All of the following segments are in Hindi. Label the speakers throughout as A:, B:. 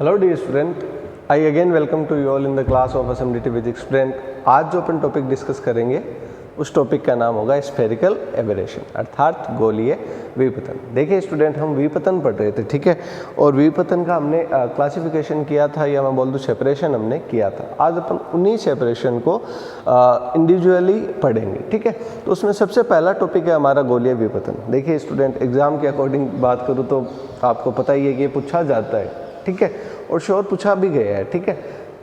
A: Hello dear student, I again welcome to you all in the class of SMDT physics student. आज जो अपन टॉपिक डिस्कस करेंगे उस टॉपिक का नाम होगा स्फेरिकल एबरेशन अर्थात गोलीय विपतन। देखिए स्टूडेंट, हम विपतन पढ़ रहे थे, ठीक है, और विपतन का हमने क्लासिफिकेशन किया था या मैं बोल दूँ सेपरेशन हमने किया था। आज अपन उन्हीं सेपरेशन को इंडिविजुअली पढ़ेंगे, ठीक है। तो उसमें सबसे पहला टॉपिक है हमारा गोलीय विपतन। देखिए स्टूडेंट, एग्जाम के अकॉर्डिंग बात करूँ तो आपको पता ही है कि ये पूछा जाता है, ठीक है, और श्योर पूछा भी गया है, ठीक है,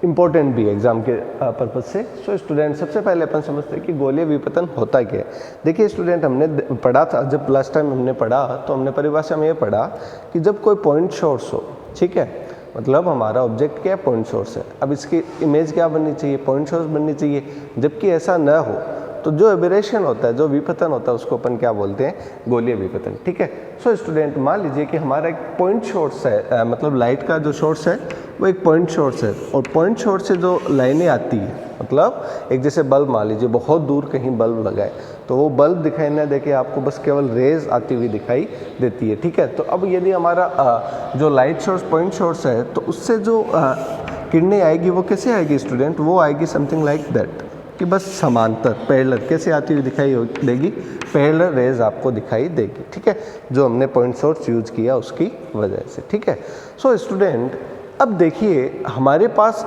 A: इंपॉर्टेंट भी है एग्जाम के पर्पज से। सो स्टूडेंट, सबसे पहले अपन समझते हैं कि गोलीय विपतन होता क्या है। देखिए स्टूडेंट, हमने पढ़ा था, जब लास्ट टाइम हमने पढ़ा तो हमने परिभाषा में ये पढ़ा कि जब कोई पॉइंट सोर्स हो, ठीक है, मतलब हमारा ऑब्जेक्ट क्या है, पॉइंट सोर्स है। अब इसकी इमेज क्या बननी चाहिए, पॉइंट सोर्स बननी चाहिए। जबकि ऐसा न हो तो जो एबरेशन होता है, जो विपतन होता है, उसको अपन क्या बोलते हैं, गोलीय विपतन, ठीक है। सो स्टूडेंट, मान लीजिए कि हमारा एक पॉइंट सोर्स है, मतलब लाइट का जो सोर्स है वो एक पॉइंट सोर्स है, और पॉइंट सोर्स से जो लाइनें आती है, मतलब एक जैसे बल्ब, मान लीजिए बहुत दूर कहीं बल्ब लगा है तो वो बल्ब दिखाई ना देके आपको बस केवल रेज आती हुई दिखाई देती है, ठीक है। तो अब यदि हमारा जो लाइट सोर्स पॉइंट सोर्स है तो उससे जो किरणें आएगी वो कैसे आएगी स्टूडेंट, वो आएगी समथिंग लाइक दैट, कि बस समांतर पैरेलल कैसे आती हुई दिखाई देगी, पैरेलल रेज आपको दिखाई देगी, ठीक है, जो हमने पॉइंट सोर्स यूज किया उसकी वजह से, ठीक है। सो स्टूडेंट, अब देखिए हमारे पास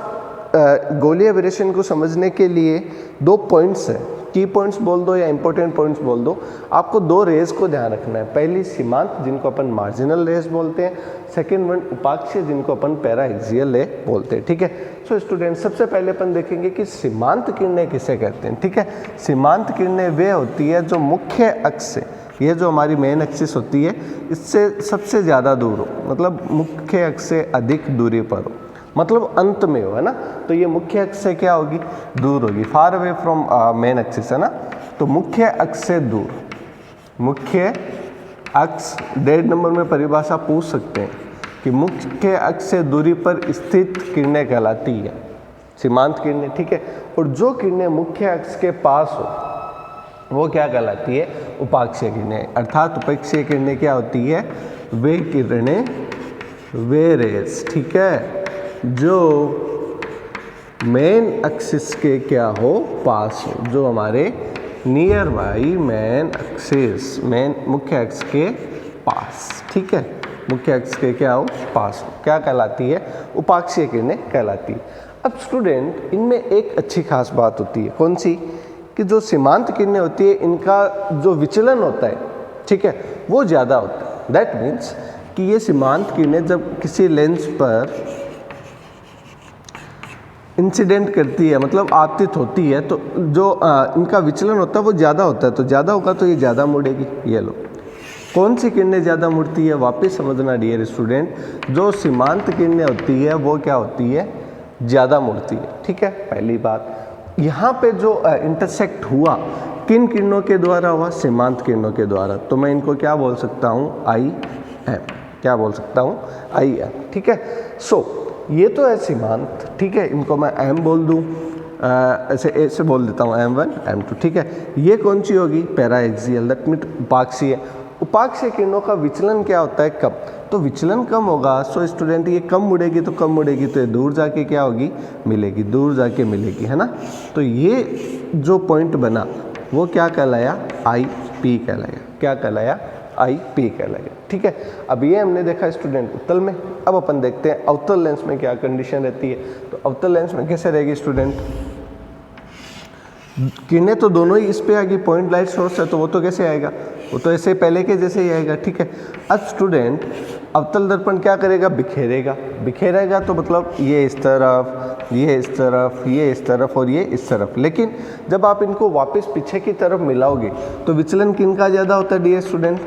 A: गोलीय एबरेशन को समझने के लिए दो पॉइंट्स हैं, की पॉइंट्स बोल दो या इंपॉर्टेंट पॉइंट्स बोल दो। आपको दो रेज को ध्यान रखना है। पहली सीमांत, जिनको अपन मार्जिनल रेज बोलते हैं, सेकेंड वन उपाक्षीय, जिनको अपन पैराएक्सियल रे बोलते हैं, ठीक है। सो स्टूडेंट, सबसे पहले अपन देखेंगे कि सीमांत किरणें किसे कहते हैं, ठीक है। सीमांत किरणें वे होती है जो मुख्य अक्ष से, ये जो हमारी मेन एक्सिस होती है, इससे सबसे ज़्यादा दूर हो, मतलब मुख्य अक्ष से अधिक दूरी पर हो, मतलब अंत में हो, है ना। तो ये मुख्य अक्ष से क्या होगी, दूर होगी, far away from main axis, है ना। तो मुख्य अक्ष से दूर, मुख्य अक्ष, डेढ़ नंबर में परिभाषा पूछ सकते हैं कि मुख्य अक्ष से दूरी पर स्थित किरणें कहलाती है सीमांत किरणें, ठीक है। और जो किरणें मुख्य अक्ष के पास हो वो क्या कहलाती है, उपाक्षीय किरणें। अर्थात उपाक्षीय किरणें क्या होती है, वे किरणें, वे रेज, ठीक है, जो मेन एक्सिस के क्या हो, पास हो, जो हमारे near by main axis, main मुख्य अक्ष के पास, ठीक है, मुख्य अक्ष के क्या हो, पास हो, क्या कहलाती है, उपाक्षीय किरणें कहलाती है। अब स्टूडेंट, इनमें एक अच्छी खास बात होती है, कौन सी, कि जो सीमांत किरणें होती है इनका जो विचलन होता है, ठीक है, वो ज़्यादा होता है। दैट मीन्स कि ये सीमांत किरणें जब किसी लेंस पर इंसिडेंट करती है, मतलब आपतित होती है, तो जो इनका विचलन होता है वो ज़्यादा होता है, तो ज़्यादा होगा तो ये ज़्यादा मुड़ेगी। ये लो, कौन सी किरणें ज़्यादा मुड़ती है, वापस समझना डियर स्टूडेंट, जो सीमांत किरणें होती है वो क्या होती है, ज़्यादा मुड़ती है, ठीक है। पहली बात, यहाँ पे जो इंटरसेक्ट हुआ किन किरणों के द्वारा हुआ, सीमांत किरणों के द्वारा, तो मैं इनको क्या बोल सकता हूँ, आई एम, क्या बोल सकता हूँ, आई एम, ठीक है। सो ये तो है सीमांत, ठीक है, इनको मैं एम बोल दूँ, ऐसे बोल देता हूँ, M1 M2, ठीक है। ये कौन सी होगी, पैराएक्सियल, दैट मीन उपाक्षीय। उपाक्षीय किरणों का विचलन क्या होता है, कम, तो विचलन कम होगा। सो स्टूडेंट, ये कम मुड़ेगी तो कम मुड़ेगी, तो ये दूर जाके क्या होगी, मिलेगी, दूर जाके मिलेगी, है ना। तो ये जो पॉइंट बना वो क्या कहलाया, आई पी कहलाया, क्या कहलाया, आई पी कहलाएगा, ठीक है। अब ये हमने देखा स्टूडेंट उत्तल में। अब अपन देखते हैं अवतल लेंस में क्या कंडीशन रहती है। तो अवतल लेंस में कैसे रहेगी स्टूडेंट, किरणें तो दोनों ही इस पे आएगी, पॉइंट लाइट सोर्स है तो वो तो कैसे आएगा, वो तो ऐसे पहले के जैसे ही आएगा, ठीक है। अब स्टूडेंट, अवतल दर्पण क्या करेगा, बिखेरेगा, बिखेरेगा तो मतलब ये इस तरफ, ये इस तरफ, ये इस तरफ और ये इस तरफ। लेकिन जब आप इनको वापस पीछे की तरफ मिलाओगे तो विचलन किन का ज़्यादा होता है डियर स्टूडेंट,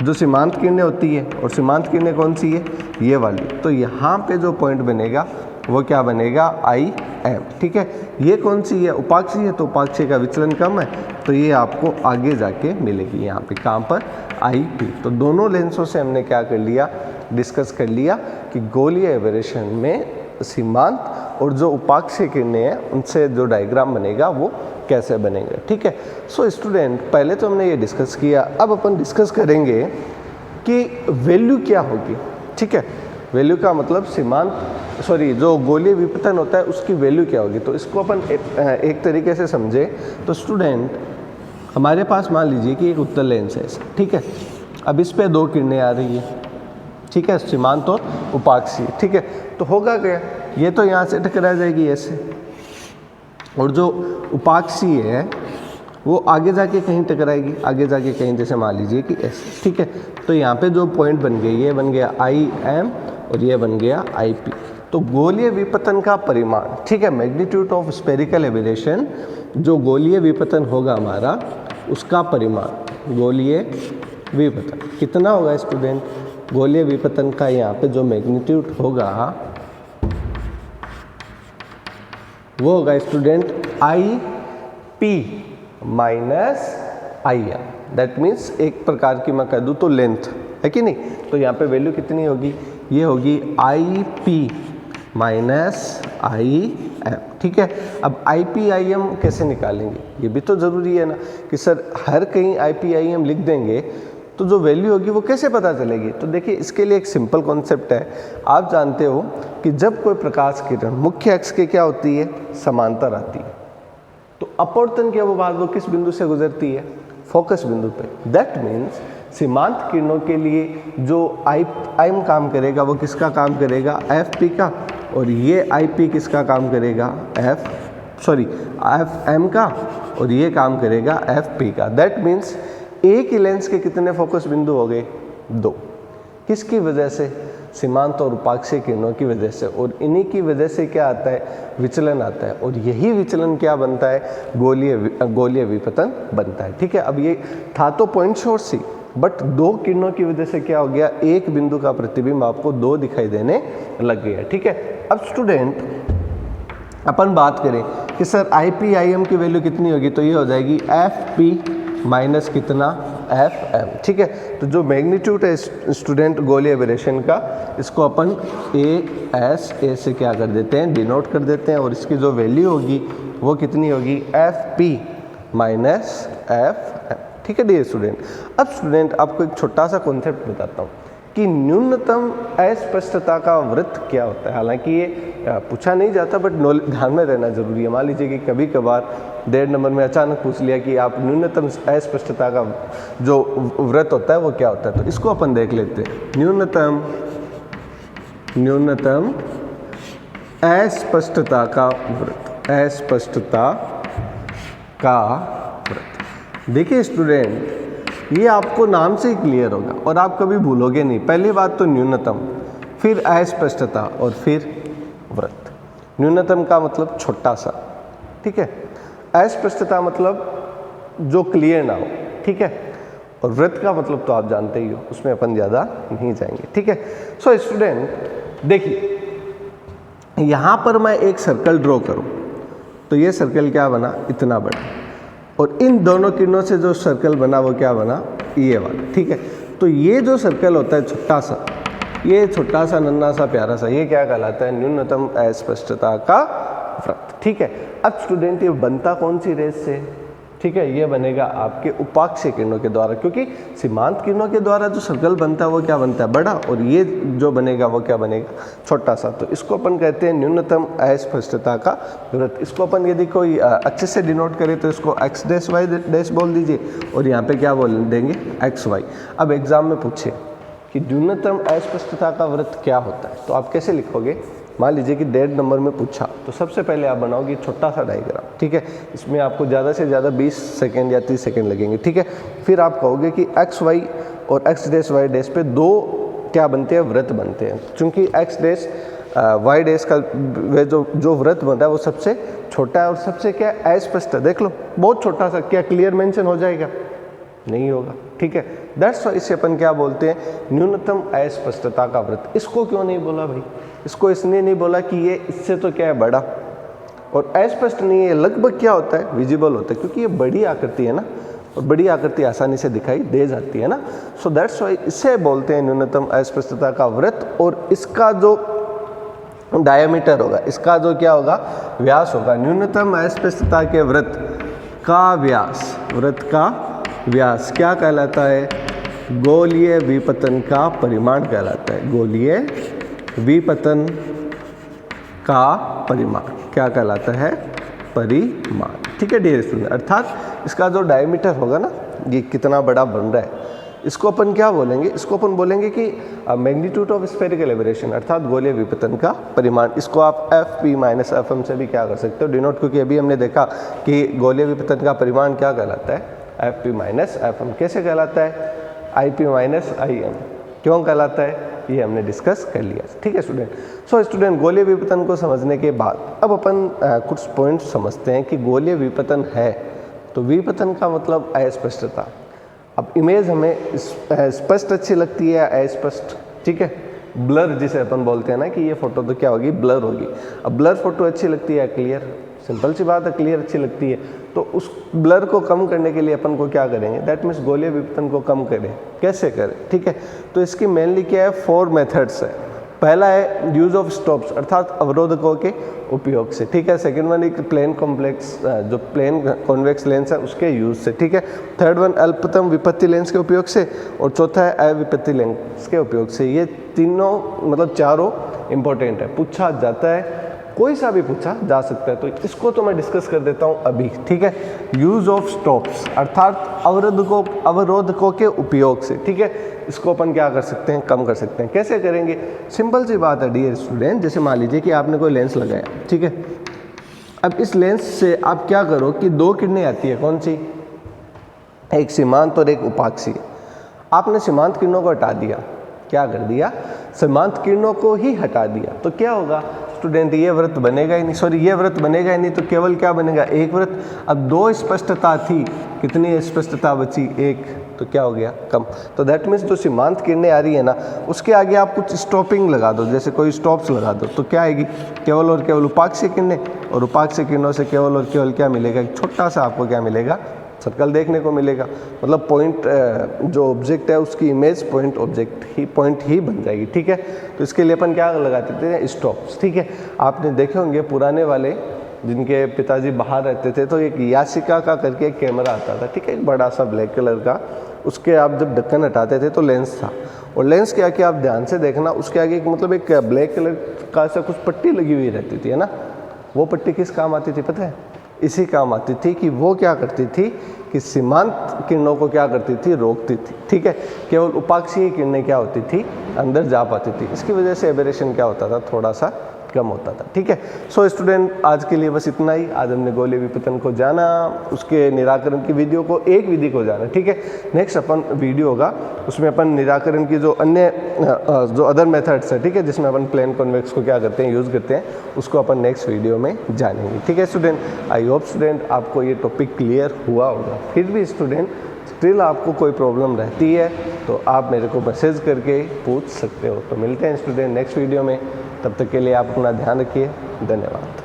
A: जो सीमांत किरणें होती है, और सीमांत किरणें कौन सी है, ये वाली। तो यहाँ पे जो पॉइंट बनेगा वो क्या बनेगा, आई एम, ठीक है। ये कौन सी है, उपाक्षीय है, तो उपाक्षीय का विचलन कम है, तो ये आपको आगे जाके मिलेगी, यहाँ पे कहाँ पर, आई पी। तो दोनों लेंसों से हमने क्या कर लिया, डिस्कस कर लिया कि गोलीय एबरेशन में सीमांत और जो उपाक्षीय किरणें हैं उनसे जो डायग्राम बनेगा वो कैसे बनेगा, ठीक है। सो स्टूडेंट, पहले तो हमने ये डिस्कस किया, अब अपन डिस्कस करेंगे कि वैल्यू क्या होगी, ठीक है। वैल्यू का मतलब सीमांत जो गोलीय विपतन होता है उसकी वैल्यू क्या होगी। तो इसको अपन एक तरीके से समझे तो स्टूडेंट, हमारे पास मान लीजिए कि एक उत्तल लेंस है, ठीक है। अब इस पे दो किरणें आ रही है, ठीक है, सीमांत और उपाक्षीय, ठीक है। तो होगा क्या, ये तो यहाँ से टकरा जाएगी ऐसे, और जो उपाक्षीय है वो आगे जाके कहीं टकराएगी, आगे जाके कहीं, जैसे मान लीजिए कि ऐसे, ठीक है। तो यहाँ पे जो पॉइंट बन गए, ये बन गया IM और ये बन गया IP। तो गोलीय विपतन का परिमाण, ठीक है, मैग्नीट्यूड ऑफ स्फेरिकल एबरेशन, जो गोलीय विपतन होगा हमारा उसका परिमाण, गोलीय विपतन कितना होगा स्टूडेंट, गोलीय विपतन का यहाँ पे जो मैग्नीट्यूड होगा वो होगा student IP minus IM। That means एक प्रकार की मैं कह दूँ तो लेंथ है कि नहीं। तो यहाँ पे वैल्यू कितनी होगी, ये होगी IP माइनस IM, ठीक है। अब IP IM कैसे निकालेंगे, ये भी तो ज़रूरी है ना कि सर हर कहीं IP IM लिख देंगे तो जो वैल्यू होगी वो कैसे पता चलेगी। तो देखिए इसके लिए एक सिंपल कॉन्सेप्ट है। आप जानते हो कि जब कोई प्रकाश किरण मुख्य अक्ष के क्या होती है, समांतर आती है, तो अपवर्तन की वो किस बिंदु से गुजरती है, फोकस बिंदु पे। दैट मीन्स सीमांत किरणों के लिए जो IM काम करेगा वो किसका काम करेगा, FP का, और ये IP किसका काम करेगा, FM का, और ये काम करेगा FP का। दैट मीन्स एक ही लेंस के कितने फोकस बिंदु हो गए, 2। किसकी वजह से, सीमांत और उपाक्षीय किरणों की वजह से, और इन्हीं की वजह से क्या आता है, विचलन आता है, और यही विचलन क्या बनता है, गोलीय विपतन बनता है, ठीक है। अब ये था तो पॉइंट सोर्स ही, बट 2 किरणों की वजह से क्या हो गया, एक बिंदु का प्रतिबिंब आपको 2 दिखाई देने लग गया, ठीक है। अब स्टूडेंट अपन बात करें कि सर IP IM की वैल्यू कितनी होगी, तो ये हो जाएगी FP माइनस कितना, FM, ठीक है। तो जो मैग्नीट्यूड है स्टूडेंट गोलीय एबरेशन का, इसको अपन A से क्या कर देते हैं, डिनोट कर देते हैं, और इसकी जो वैल्यू होगी वो कितनी होगी, FP माइनस FM, ठीक है डियर स्टूडेंट। अब स्टूडेंट आपको एक छोटा सा कॉन्सेप्ट बताता हूँ कि न्यूनतम अस्पष्टता का वृत्त क्या होता है। हालांकि ये पूछा नहीं जाता, बट ध्यान में रहना जरूरी है। मान लीजिए कि कभी कभार 1.5 नंबर में अचानक पूछ लिया कि आप न्यूनतम अस्पष्टता का जो वृत्त होता है वो क्या होता है, तो इसको अपन देख लेते हैं। न्यूनतम अस्पष्टता का वृत्त, अस्पष्टता का वृत्त। देखिए स्टूडेंट, ये आपको नाम से ही क्लियर होगा और आप कभी भूलोगे नहीं। पहली बात तो न्यूनतम, फिर अस्पष्टता और फिर वृत्त। न्यूनतम का मतलब छोटा सा, ठीक है। अस्पष्टता मतलब जो क्लियर ना हो, ठीक है। और वृत्त का मतलब तो आप जानते ही हो, उसमें अपन ज़्यादा नहीं जाएंगे, ठीक है। सो स्टूडेंट देखिए, यहाँ पर मैं एक सर्कल ड्रॉ करूँ तो ये सर्कल क्या बना, इतना बड़ा, और इन दोनों किरणों से जो सर्कल बना वो क्या बना, ये वाला, ठीक है। तो ये जो सर्कल होता है छोटा सा, ये छोटा सा नन्हा सा प्यारा सा, ये क्या कहलाता है, न्यूनतम अस्पष्टता का वृत्त, ठीक है। अब स्टूडेंट ये बनता कौन सी रेस से, ठीक है, ये बनेगा आपके उपाक्षीय किरणों के द्वारा, क्योंकि सीमांत किरणों के द्वारा जो सर्कल बनता है वो क्या बनता है, बड़ा, और ये जो बनेगा वो क्या बनेगा, छोटा सा। तो इसको अपन कहते हैं न्यूनतम अस्पष्टता का वृत्त। इसको अपन यदि कोई अच्छे से डिनोट करें तो इसको x डैश y डैश बोल दीजिए, और यहाँ पे क्या बोल देंगे, xy। अब एग्जाम में पूछे कि न्यूनतम अस्पष्टता का वृत्त क्या होता है, तो आप कैसे लिखोगे। मान लीजिए कि 1.5 नंबर में पूछा, तो सबसे पहले आप बनाओगे छोटा सा डायग्राम, ठीक है। इसमें आपको ज़्यादा से ज़्यादा 20 सेकेंड या 30 सेकेंड लगेंगे, ठीक है। फिर आप कहोगे कि एक्स वाई और एक्स डैश वाई डैश पे 2 क्या बनते हैं, वृत्त बनते हैं। चूँकि एक्स डैश वाई डैश का जो वृत्त बनता है वो सबसे छोटा है और सबसे क्या अस्पष्ट है। देख लो बहुत छोटा सा, क्या क्लियर मेंशन हो जाएगा, नहीं होगा, ठीक है। दैट्स वाई इसे अपन क्या बोलते हैं, न्यूनतम अस्पष्टता का वृत्त। इसको क्यों नहीं बोला भाई, इसको इसने नहीं बोला कि ये इससे तो क्या है, बड़ा, और अस्पष्ट नहीं है, लगभग क्या होता है, विजिबल होता है, क्योंकि ये बड़ी आकृति है ना, और बड़ी आकृति आसानी से दिखाई दे जाती है ना। सो दैट्स वाई इसे बोलते हैं न्यूनतम अस्पष्टता का वृत्त। और इसका जो डायमीटर होगा, इसका जो क्या होगा, व्यास होगा, न्यूनतम अस्पष्टता के वृत्त का व्यास, वृत्त का व्यास क्या कहलाता है, गोलीय विपतन का परिमाण कहलाता है, गोलीय विपतन का परिमाण क्या कहलाता है? परिमाण। ठीक है डियर स्टूडेंट, अर्थात इसका जो डायमीटर होगा ना, ये कितना बड़ा बन रहा है, इसको अपन क्या बोलेंगे? इसको अपन बोलेंगे कि मैग्नीट्यूड ऑफ स्फेरिकल एबरेशन, अर्थात गोलीय विपतन का परिमाण। इसको आप Fp माइनस Fm से भी क्या कर सकते हो? डिनोट, क्योंकि अभी हमने देखा कि गोलीय विपतन का परिमाण क्या कहलाता है? Fp minus Fm। कैसे कहलाता है? Ip minus Im। क्यों कहलाता है? ये हमने डिस्कस कर लिया। ठीक है स्टूडेंट। सो स्टूडेंट, गोलीय विपतन को समझने के बाद अब अपन कुछ पॉइंट समझते हैं कि गोलीय विपतन है तो विपतन का मतलब अस्पष्टता। अब इमेज हमें स्पष्ट अच्छी लगती है अस्पष्ट? ठीक है, ब्लर जिसे अपन बोलते हैं ना कि ये फोटो तो क्या होगी? ब्लर होगी। अब ब्लर फोटो अच्छी लगती है क्लियर? सिंपल सी बात है, क्लियर अच्छी लगती है। तो उस ब्लर को कम करने के लिए अपन को क्या करेंगे? दैट मीन्स गोलीय विपतन को कम करें। कैसे करें? ठीक है, तो इसकी मेनली क्या है? 4 मेथड्स है। पहला है यूज ऑफ स्टॉप्स, अर्थात अवरोधकों के उपयोग से। ठीक है, सेकंड वन एक प्लेन कॉम्प्लेक्स जो प्लेन कॉन्वेक्स लेंस है उसके यूज से। ठीक है, थर्ड वन अल्पतम विपत्ति लेंस के उपयोग से, और चौथा है अविपत्ति लेंस के उपयोग से। ये तीनों मतलब चारों इंपॉर्टेंट है, पूछा जाता है, कोई सा भी पूछा जा सकता है। तो इसको तो मैं डिस्कस कर देता हूँ अभी। ठीक है, यूज ऑफ स्टॉप्स अर्थात अवरोधकों के उपयोग से। ठीक है, इसको अपन क्या कर सकते हैं? कम कर सकते हैं। कैसे करेंगे? सिंपल सी बात है डियर स्टूडेंट, जैसे मान लीजिए कि आपने कोई लेंस लगाया। ठीक है, अब इस लेंस से आप क्या करो कि 2 किरणें आती है। कौन सी? एक सीमांत और एक उपाक्षी। आपने सीमांत किरणों को हटा दिया। क्या कर दिया? सीमांत किरणों को ही हटा दिया। तो क्या होगा स्टूडेंट? ये वृत्त बनेगा ही नहीं, सॉरी ये वृत्त बनेगा ही नहीं, तो केवल क्या बनेगा? एक वृत्त। अब 2 स्पष्टता थी, कितनी स्पष्टता बची? 1। तो क्या हो गया? कम। तो दैट मीन्स जो सीमांत किरणें आ रही है ना, उसके आगे आप कुछ स्टॉपिंग लगा दो, जैसे कोई स्टॉप्स लगा दो, तो क्या आएगी? केवल और केवल उपाक्षी किरणें, और उपाक्षी किरणों से केवल और केवल क्या मिलेगा? एक छोटा सा आपको क्या मिलेगा? सर्कल देखने को मिलेगा। मतलब पॉइंट जो ऑब्जेक्ट है उसकी इमेज पॉइंट ही बन जाएगी। ठीक है, तो इसके लिए अपन क्या लगाते थे? स्टॉप्स। ठीक है, आपने देखे होंगे पुराने वाले जिनके पिताजी बाहर रहते थे, तो एक याशिका का करके एक कैमरा आता था। ठीक है, एक बड़ा सा ब्लैक कलर का, उसके आप जब ढक्कन हटाते थे तो लेंस था, और लेंस के आगे आप ध्यान से देखना, उसके आगे एक मतलब एक ब्लैक कलर का ऐसा कुछ पट्टी लगी हुई रहती थी, है ना। वो पट्टी किस काम आती थी पता है? इसी काम आती थी कि वो क्या करती थी कि सीमांत किरणों को क्या करती थी? रोकती थी। ठीक है, केवल उपाक्षीय किरणें क्या होती थी? अंदर जा पाती थी। इसकी वजह से एबरेशन क्या होता था? थोड़ा सा कम होता था। ठीक है, सो स्टूडेंट आज के लिए बस इतना ही। आज हमने गोलीय विपतन को जाना, उसके निराकरण की विधियों को, एक विधि को जाना। ठीक है, नेक्स्ट अपन वीडियो होगा उसमें अपन निराकरण की जो अन्य जो अदर मेथड्स है, ठीक है, जिसमें अपन प्लेन कॉन्वेक्स को क्या करते हैं? यूज़ करते हैं, उसको अपन नेक्स्ट वीडियो में जानेंगे। ठीक है स्टूडेंट, आई होप स्टूडेंट आपको ये टॉपिक क्लियर हुआ होगा। फिर भी स्टूडेंट स्टिल आपको कोई प्रॉब्लम रहती है तो आप मेरे को मैसेज करके पूछ सकते हो। तो मिलते हैं स्टूडेंट नेक्स्ट वीडियो में, तब तक के लिए आप अपना ध्यान रखिए। धन्यवाद।